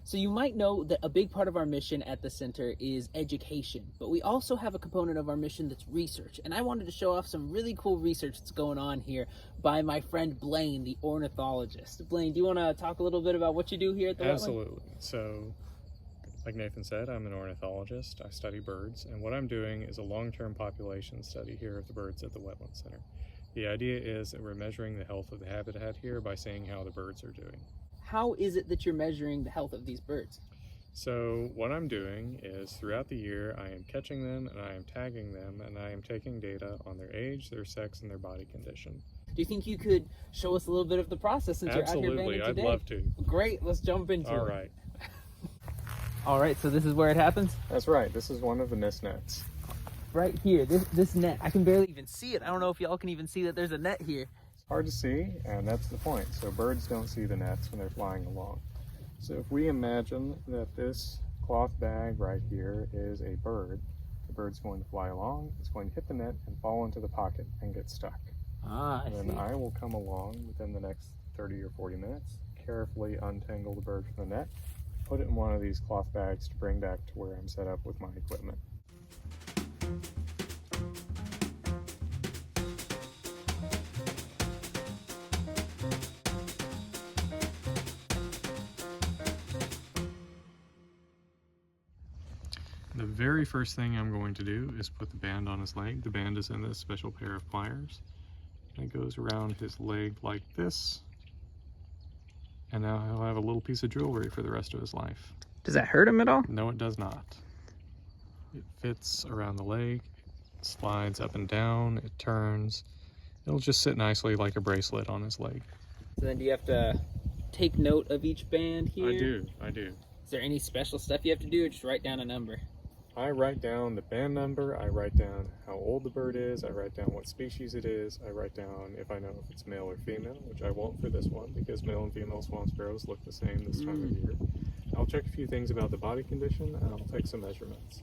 So you might know that a big part of our mission at the center is education, but we also have a component of our mission that's research. And I wanted to show off some really cool research that's going on here by my friend Blaine the Ornithologist. Blaine, do you want to talk a little bit about what you do here at the Absolutely. So, like Nathan said, I'm an ornithologist. I study birds, and what I'm doing is a long-term population study here of the birds at the Wetland Center. The idea is that we're measuring the health of the habitat here by seeing how the birds are doing. How is it that you're measuring the health of these birds? So what I'm doing is throughout the year I am catching them and I am tagging them and I am taking data on their age, their sex, and their body condition. Do you think you could show us a little bit of the process since you're out here banding today? Absolutely, I'd love to. Great, let's jump into it. All right. All right, so this is where it happens? That's right, this is one of the nest nets. Right here, this net, I can barely even see it. I don't know if y'all can even see that there's a net here. It's hard to see, and that's the point. So birds don't see the nets when they're flying along. So if we imagine that this cloth bag right here is a bird, the bird's going to fly along, it's going to hit the net and fall into the pocket and get stuck. I And then see. I will come along within the next 30 or 40 minutes, carefully untangle the bird from the net, put it in one of these cloth bags to bring back to where I'm set up with my equipment. The very first thing I'm going to do is put the band on his leg. The band is in this special pair of pliers. And it goes around his leg like this. And now he'll have a little piece of jewelry for the rest of his life. Does that hurt him at all? No, it does not. It fits around the leg, it slides up and down, it turns. It'll just sit nicely like a bracelet on his leg. So then do you have to take note of each band here? I do. Is there any special stuff you have to do or just write down a number? I write down the band number, I write down how old the bird is, I write down what species it is, I write down if I know if it's male or female, which I won't for this one because male and female swamp sparrows look the same this time of year. I'll check a few things about the body condition and I'll take some measurements.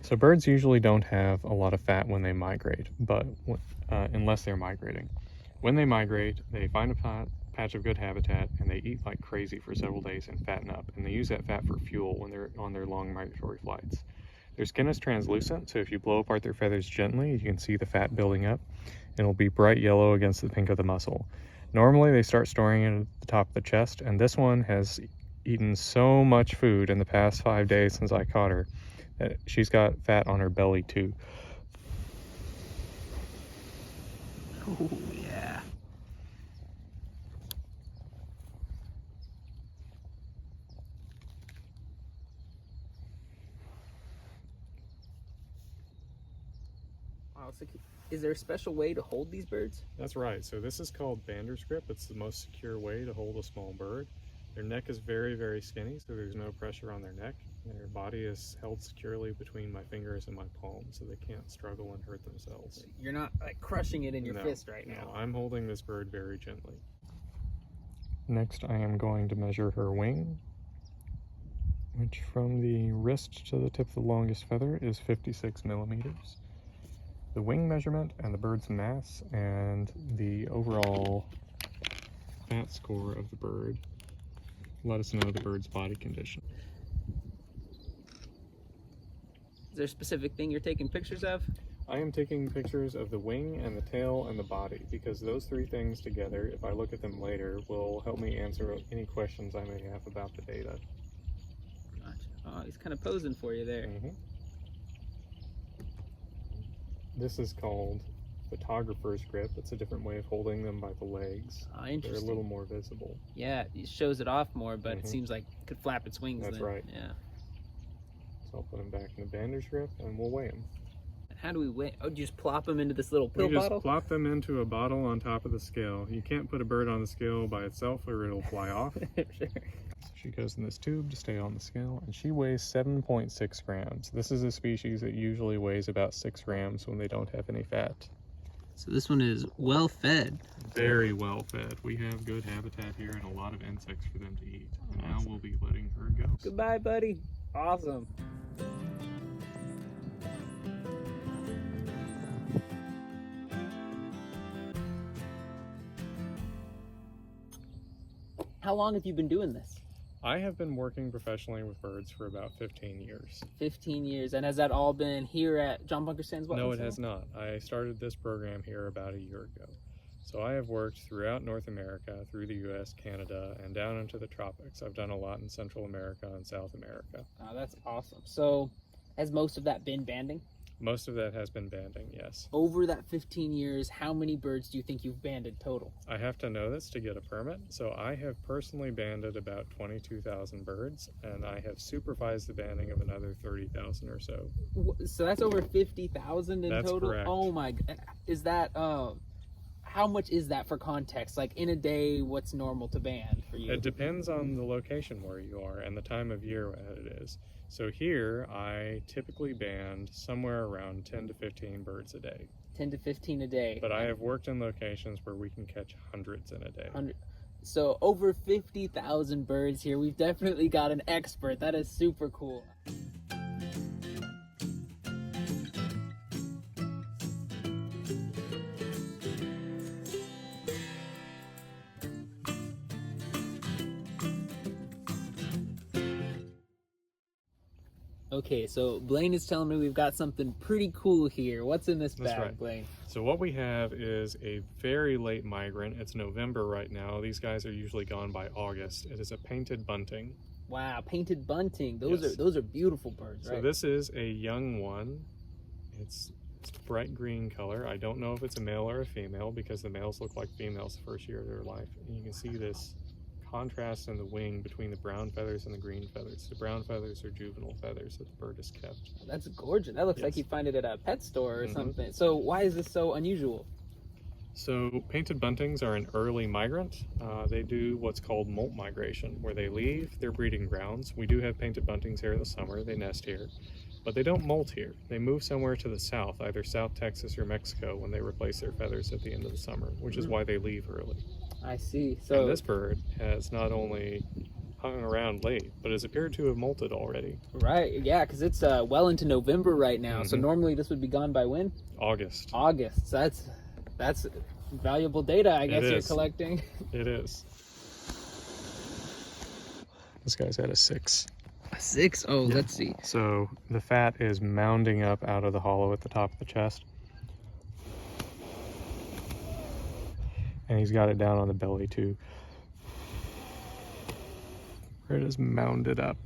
So birds usually don't have a lot of fat when they migrate, but unless they're migrating. When they migrate, they find a patch of good habitat and they eat like crazy for several days and fatten up, and they use that fat for fuel when they're on their long migratory flights. Their skin is translucent, so if you blow apart their feathers gently, you can see the fat building up, and it'll be bright yellow against the pink of the muscle. Normally, they start storing it at the top of the chest, and this one has eaten so much food in the past 5 days since I caught her that she's got fat on her belly too. Oh, yeah. Wow, so is there a special way to hold these birds? That's right. So this is called bander's grip. It's the most secure way to hold a small bird. Their neck is very, very skinny, so there's no pressure on their neck. Their body is held securely between my fingers and my palm, so they can't struggle and hurt themselves. You're not like crushing it in your fist right now. No, I'm holding this bird very gently. Next, I am going to measure her wing, which from the wrist to the tip of the longest feather is 56 millimeters. The wing measurement and the bird's mass and the overall fat score of the bird let us know the bird's body condition. Is there a specific thing you're taking pictures of? I am taking pictures of the wing and the tail and the body because those three things together, if I look at them later, will help me answer any questions I may have about the data. Gotcha. Oh, he's kind of posing for you there. This is called the Tographer's grip. It's a different way of holding them by the legs. Oh, They're interesting. a little more visible. Yeah, it shows it off more, but it seems like it could flap its wings. That's then. right. Yeah. So I'll put them back in the bander's grip and we'll weigh them. And how do we weigh? Oh, do you just plop them into this little pill You just bottle? plop them into a bottle on top of the scale. You can't put a bird on the scale by itself or it'll fly off. Sure. So she goes in this tube to stay on the scale, and she weighs 7.6 grams. This is a species that usually weighs about 6 grams when they don't have any fat. So this one is well fed. Very well fed. We have good habitat here and a lot of insects for them to eat. And now we'll be letting her go. Goodbye, buddy. Awesome. How long have you been doing this? I have been working professionally with birds for about 15 years. 15 years. And has that all been here at John Bunker Sands Wetland No, it Center? has not. I started this program here about a year ago. So I have worked throughout North America, through the US, Canada, and down into the tropics. I've done a lot in Central America and South America. Oh, that's awesome. So has most of that been banding? Most of that has been banding, yes. Over that 15 years, how many birds do you think you've banded total? I have to know this to get a permit. So I have personally banded about 22,000 birds, and I have supervised the banding of another 30,000 or so. So that's over 50,000 in That's total? correct. Oh my, is that, how much is that for context? Like in a day, what's normal to band for you? It depends on the location where you are and the time of year that it is. So here, I typically band somewhere around 10 to 15 birds a day. 10 to 15 a day. But I have worked in locations where we can catch hundreds in a day. So over 50,000 birds here. We've definitely got an expert. That is super cool. Okay, so Blaine is telling me we've got something pretty cool here. What's in this bag, right. Blaine? So what we have is a very late migrant. It's November right now. These guys are usually gone by August. It is a painted bunting. Wow, painted bunting. Yes. Those are beautiful birds, right? So this is a young one. It's bright green color. I don't know if it's a male or a female because the males look like females the first year of their life. And you can see this contrast in the wing between the brown feathers and the green feathers. The brown feathers are juvenile feathers that the bird has kept. That's gorgeous. That looks like you'd find it at a pet store or something. So why is this so unusual? So painted buntings are an early migrant. They do what's called molt migration, where they leave their breeding grounds. We do have painted buntings here in the summer. They nest here. But they don't molt here. They move somewhere to the south, either South Texas or Mexico, when they replace their feathers at the end of the summer, which is why they leave early. I see. So and this bird has not only hung around late, but has appeared to have molted already. Right, yeah, because it's well into November right now. So normally this would be gone by when? August. August. So that's valuable data, I guess, you're collecting. It is. This guy's at a 6. A 6? Oh, yeah. Let's see. So the fat is mounding up out of the hollow at the top of the chest. And he's got it down on the belly too, where it is mounded up.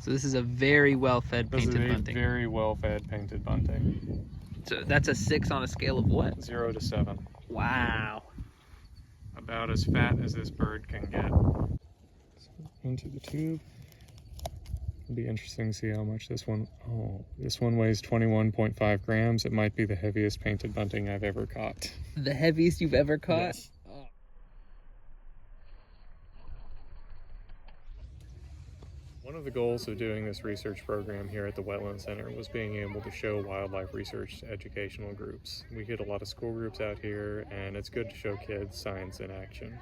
So this is a very well-fed painted bunting. This is a very well-fed painted bunting. So that's a 6 on a scale of what? 0 to 7. Wow. About as fat as this bird can get. Into the tube. It'll be interesting to see how much this one, this one weighs 21.5 grams. It might be the heaviest painted bunting I've ever caught. The heaviest you've ever caught? Yes. Oh. One of the goals of doing this research program here at the Wetland Center was being able to show wildlife research to educational groups. We get a lot of school groups out here, and it's good to show kids science in action.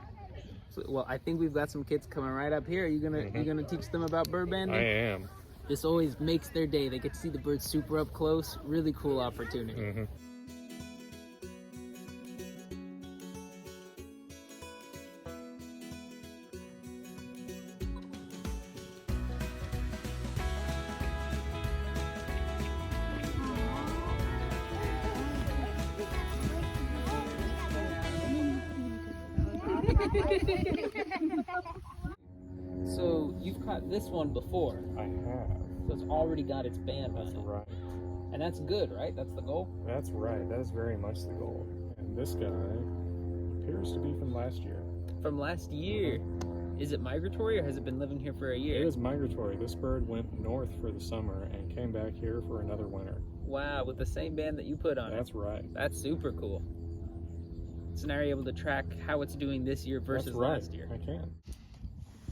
So, well, I think we've got some kids coming right up here. Are you gonna teach them about bird banding? I am. This always makes their day. They get to see the birds super up close. Really cool opportunity. So you've caught this one before. I have. So it's already got its band on That's it. right. And that's good, right? That's the goal? That's right. That is very much the goal. And this guy appears to be from last year. From last year. Is it migratory or has it been living here for a year? It is migratory. This bird went north for the summer and came back here for another winter. Wow, with the same band that you put on it. That's right. That's super cool. So now you're able to track how it's doing this year versus last year. I can.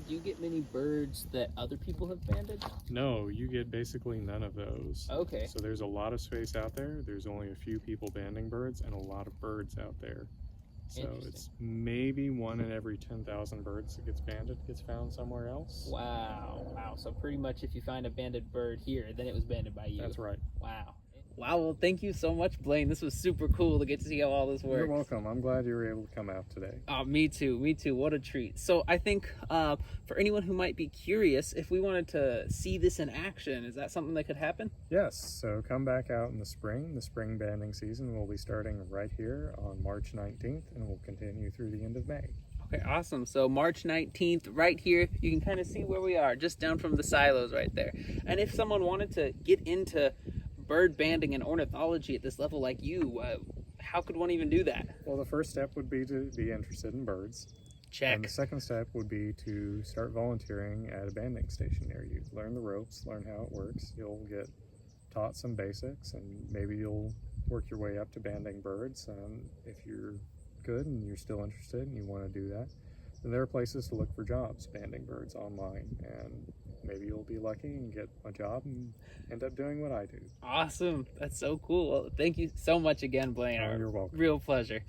Do you get many birds that other people have banded? No, you get basically none of those. Okay. So there's a lot of space out there. There's only a few people banding birds and a lot of birds out there. So it's maybe 1 in every 10,000 birds that gets banded gets found somewhere else. Wow. Wow. So pretty much if you find a banded bird here, then it was banded by you. That's right. Wow. Wow, well, thank you so much, Blaine. This was super cool to get to see how all this works. You're welcome. I'm glad you were able to come out today. Oh, me too. Me too. What a treat. So I think for anyone who might be curious, if we wanted to see this in action, is that something that could happen? Yes, so come back out in the spring. The spring banding season will be starting right here on March 19th and will continue through the end of May. Okay, awesome. So March 19th, right here, you can kind of see where we are, just down from the silos right there. And if someone wanted to get into bird banding and ornithology at this level like you, how could one even do that? Well, the first step would be to be interested in birds. Check. And the second step would be to start volunteering at a banding station near you. Learn the ropes, learn how it works. You'll get taught some basics, and maybe you'll work your way up to banding birds. If you're good and you're still interested and you want to do that, then there are places to look for jobs banding birds online, and maybe you'll be lucky and get a job and end up doing what I do. Awesome. That's so cool. Well, thank you so much again, Blaine. Oh, you're welcome. Real pleasure.